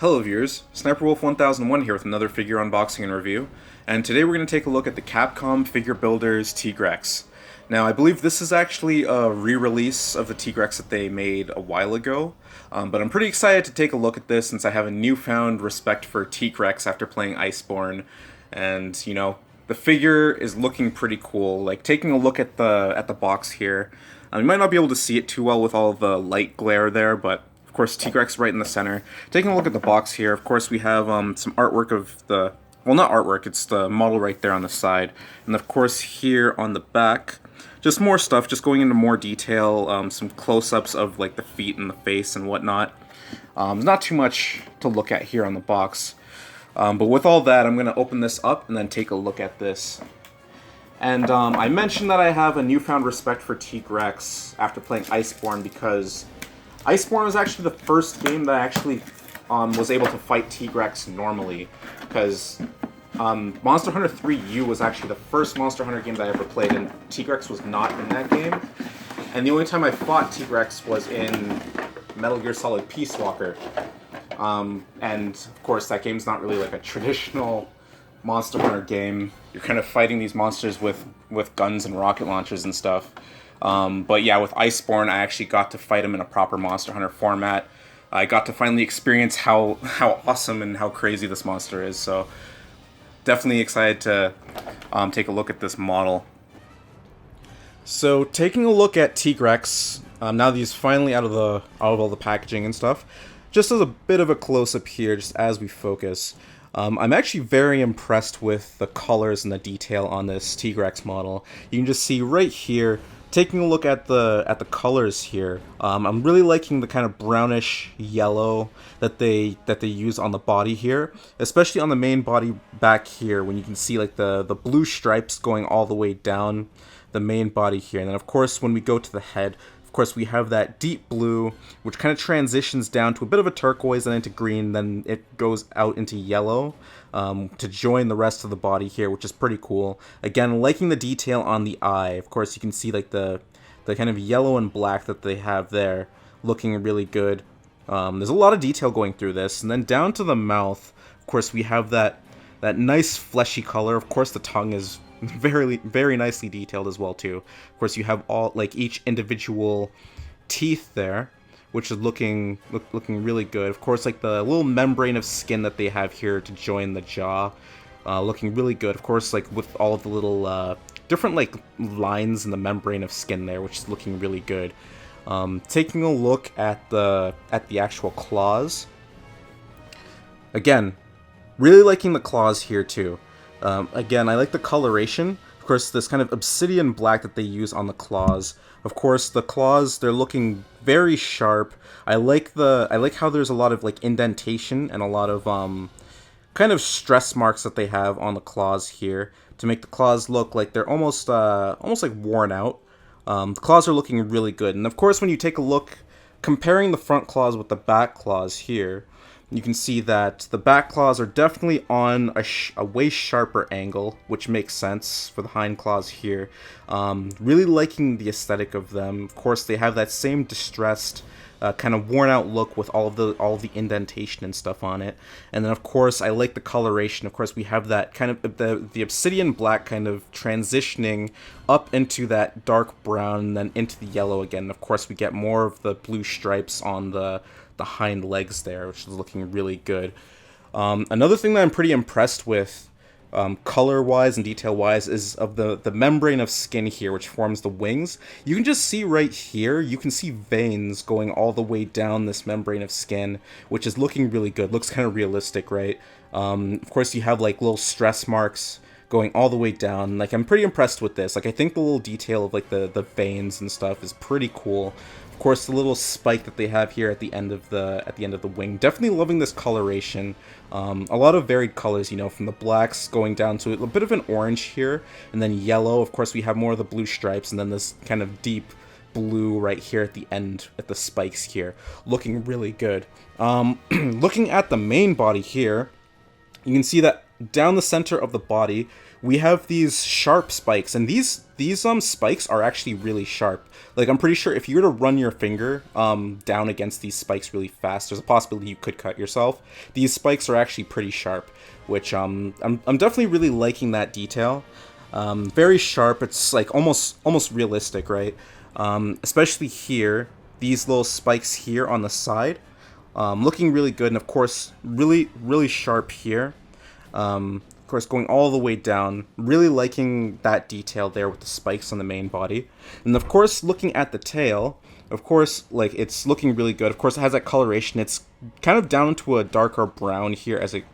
Hello viewers, Sniper Wolf 1001 here with another figure unboxing and review, and today we're going to take a look at the Capcom Figure Builders Tigrex. Now I believe this is actually a re-release of the Tigrex that they made a while ago, but I'm pretty excited to take a look at this since I have a newfound respect for Tigrex after playing Iceborne, and you know, the figure is looking pretty cool. Like taking a look at the box here, you might not be able to see it too well with all the light glare there, but of course, Tigrex right in the center. Taking a look at the box here, of course, we have some artwork of the... Well, not artwork, it's the model right there on the side. And of course, here on the back, just more stuff, just going into more detail, some close-ups of like the feet and the face and whatnot. Not too much to look at here on the box. But with all that, I'm going to open this up and then take a look at this. And I mentioned that I have a newfound respect for Tigrex after playing Iceborne because Iceborne was actually the first game that I actually was able to fight Tigrex normally, because Monster Hunter 3U was actually the first Monster Hunter game that I ever played, and Tigrex was not in that game. And the only time I fought Tigrex was in Metal Gear Solid Peace Walker. And of course, that game's not really like a traditional Monster Hunter game. You're kind of fighting these monsters with guns and rocket launchers and stuff. But yeah, with Iceborne, I actually got to fight him in a proper Monster Hunter format. I got to finally experience how awesome and how crazy this monster is, so definitely excited to take a look at this model. So taking a look at Tigrex, now that he's finally out of all the packaging and stuff, just as a bit of a close-up here, just as we focus, I'm actually very impressed with the colors and the detail on this Tigrex model. You can just see right here, taking a look at the colors here, I'm really liking the kind of brownish yellow that they use on the body here, especially on the main body back here when you can see like the blue stripes going all the way down the main body here. And then of course when we go to the head, of course we have that deep blue which kind of transitions down to a bit of a turquoise and into green, then it goes out into yellow to join the rest of the body here, which is pretty cool. Again, liking the detail on the eye. Of course you can see like the kind of yellow and black that they have there, looking really good. There's a lot of detail going through this, and then down to the mouth, of course we have that nice fleshy color. Of course the tongue is very nicely detailed as well too. Of course you have all like each individual teeth there, which is looking really good. Of course, like the little membrane of skin that they have here to join the jaw, looking really good. Of course, like with all of the little different like lines in the membrane of skin there, which is looking really good. Taking a look at the actual claws. Again, really liking the claws here too. Again, I like the coloration. Of course, this kind of obsidian black that they use on the claws. Of course, the claws, they're looking very sharp. I like how there's a lot of like indentation and a lot of kind of stress marks that they have on the claws here to make the claws look like they're almost like worn out. The claws are looking really good. And of course, when you take a look, comparing the front claws with the back claws here, you can see that the back claws are definitely on a way sharper angle, which makes sense for the hind claws here. Really liking the aesthetic of them. Of course, they have that same distressed, kind of worn out look with all of the indentation and stuff on it. And then, of course, I like the coloration. Of course, we have that kind of the obsidian black kind of transitioning up into that dark brown and then into the yellow again. Of course, we get more of the blue stripes on the hind legs there, which is looking really good. Another thing that I'm pretty impressed with, color-wise and detail-wise, is of the membrane of skin here, which forms the wings. You can just see right here, you can see veins going all the way down this membrane of skin, which is looking really good. Looks kind of realistic, right? Of course, you have like little stress marks going all the way down. Like, I'm pretty impressed with this. Like, I think the little detail of like the veins and stuff is pretty cool. Of course, the little spike that they have here at the end of the wing. Definitely loving this coloration. A lot of varied colors, you know, from the blacks going down to a bit of an orange here, and then yellow. Of course, we have more of the blue stripes, and then this kind of deep blue right here at the end, at the spikes here. Looking really good. Looking at the main body here, you can see that down the center of the body, we have these sharp spikes, and these spikes are actually really sharp. Like, I'm pretty sure if you were to run your finger down against these spikes really fast, there's a possibility you could cut yourself. These spikes are actually pretty sharp, which I'm definitely really liking that detail. Very sharp. It's like almost realistic, right? Especially here, these little spikes here on the side, looking really good, and of course, really sharp here. Of course, going all the way down, really liking that detail there with the spikes on the main body. And of course, looking at the tail, of course, like, it's looking really good. Of course, it has that coloration. It's kind of down to a darker brown here as it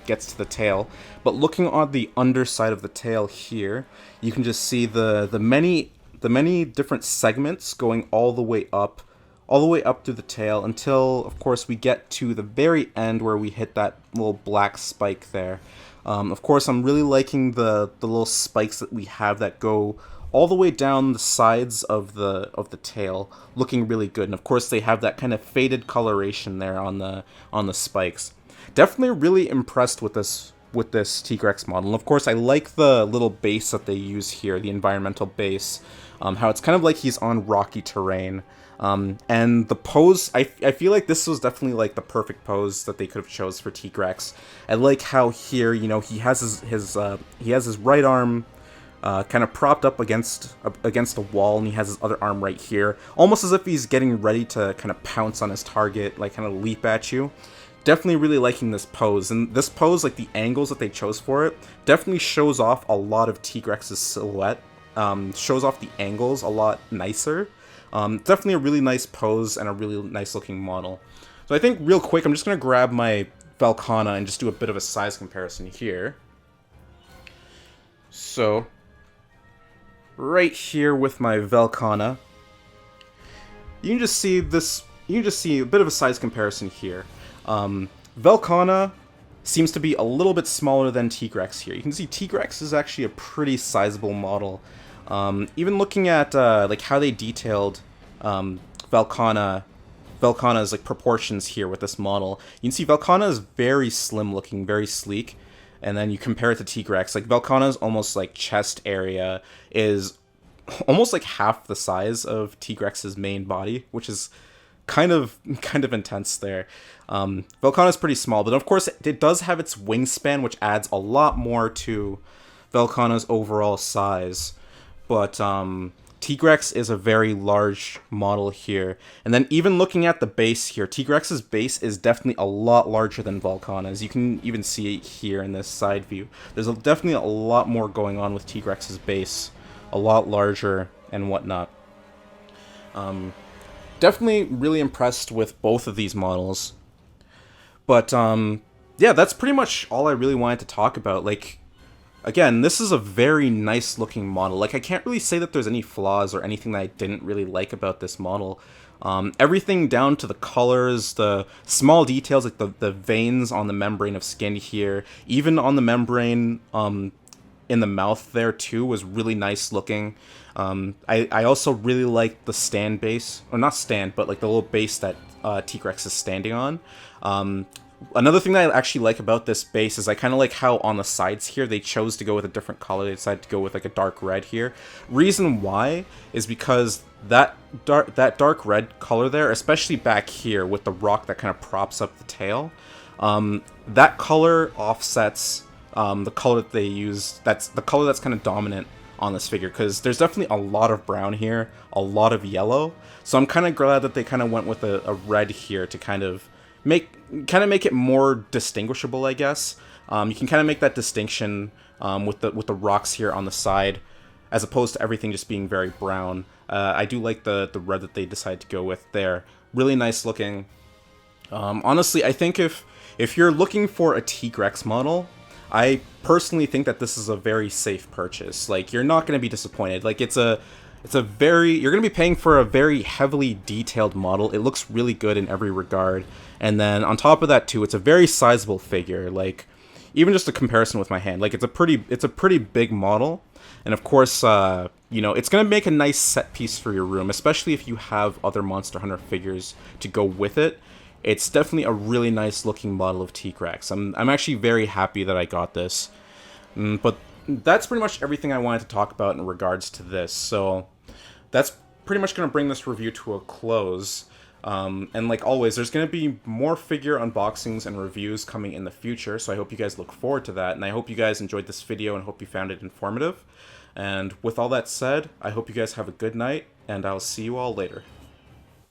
gets to the tail. But looking on the underside of the tail here, you can just see the many different segments going all the way up through the tail until, of course, we get to the very end where we hit that little black spike there. Of course, I'm really liking the little spikes that we have that go all the way down the sides of the tail, looking really good. And of course, they have that kind of faded coloration there on the spikes. Definitely really impressed with this Tigrex model. And of course, I like the little base that they use here, the environmental base. How it's kind of like he's on rocky terrain. And the pose, I feel like this was definitely like the perfect pose that they could have chose for Tigrex. I like how here, you know, he has his right arm kind of propped up against a wall, and he has his other arm right here, almost as if he's getting ready to kind of pounce on his target, like kind of leap at you. Definitely really liking this pose, and this pose, like the angles that they chose for it, definitely shows off a lot of Tigrex's silhouette. Shows off the angles a lot nicer. Definitely a really nice pose and a really nice looking model. So I think real quick, I'm just going to grab my Velkhana and just do a bit of a size comparison here. So, right here with my Velkhana, you can just see a bit of a size comparison here. Velkhana seems to be a little bit smaller than Tigrex here. You can see Tigrex is actually a pretty sizable model. Even looking at like how they detailed Velkhana's like proportions here with this model, you can see Velkhana is very slim looking, very sleek, and then you compare it to Tigrex. Like Velkhana's almost like chest area is almost like half the size of Tigrex's main body, which is kind of intense there. Velkhana's pretty small, but of course it does have its wingspan, which adds a lot more to Velkhana's overall size. But Tigrex is a very large model here. And then even looking at the base here, Tigrex's base is definitely a lot larger than Velkhana's. You can even see it here in this side view. There's definitely a lot more going on with Tigrex's base. A lot larger and whatnot. Definitely really impressed with both of these models. But yeah, that's pretty much all I really wanted to talk about. Like, again, this is a very nice looking model. Like, I can't really say that there's any flaws or anything that I didn't really like about this model. Everything down to the colors, the small details, like the veins on the membrane of skin here, even on the membrane in the mouth there too, was really nice looking. I also really like the stand base, or not stand, but like the little base that Tigrex is standing on. Another thing that I actually like about this base is I kind of like how on the sides here they chose to go with a different color. They decided to go with like a dark red here. Reason why is because that dark red color there, especially back here with the rock that kind of props up the tail, that color offsets the color that they use. That's the color that's kind of dominant on this figure, because there's definitely a lot of brown here, a lot of yellow. So I'm kind of glad that they kind of went with a red here to kind of make it more distinguishable, I guess. You can kind of make that distinction with the rocks here on the side, as opposed to everything just being very brown. I do like the red that they decided to go with there. Really nice looking. Honestly, I think if you're looking for a Tigrex model, I personally think that this is a very safe purchase. Like, you're not going to be disappointed. Like, you're going to be paying for a very heavily detailed model. It looks really good in every regard. And then on top of that too, it's a very sizable figure. Like, even just a comparison with my hand, like it's a pretty big model. And of course, you know, it's going to make a nice set piece for your room, especially if you have other Monster Hunter figures to go with it. It's definitely a really nice looking model of Tigrex. I'm actually very happy that I got this. But that's pretty much everything I wanted to talk about in regards to this. So that's pretty much going to bring this review to a close. And like always, there's going to be more figure unboxings and reviews coming in the future, so I hope you guys look forward to that, and I hope you guys enjoyed this video and hope you found it informative. And with all that said, I hope you guys have a good night, and I'll see you all later.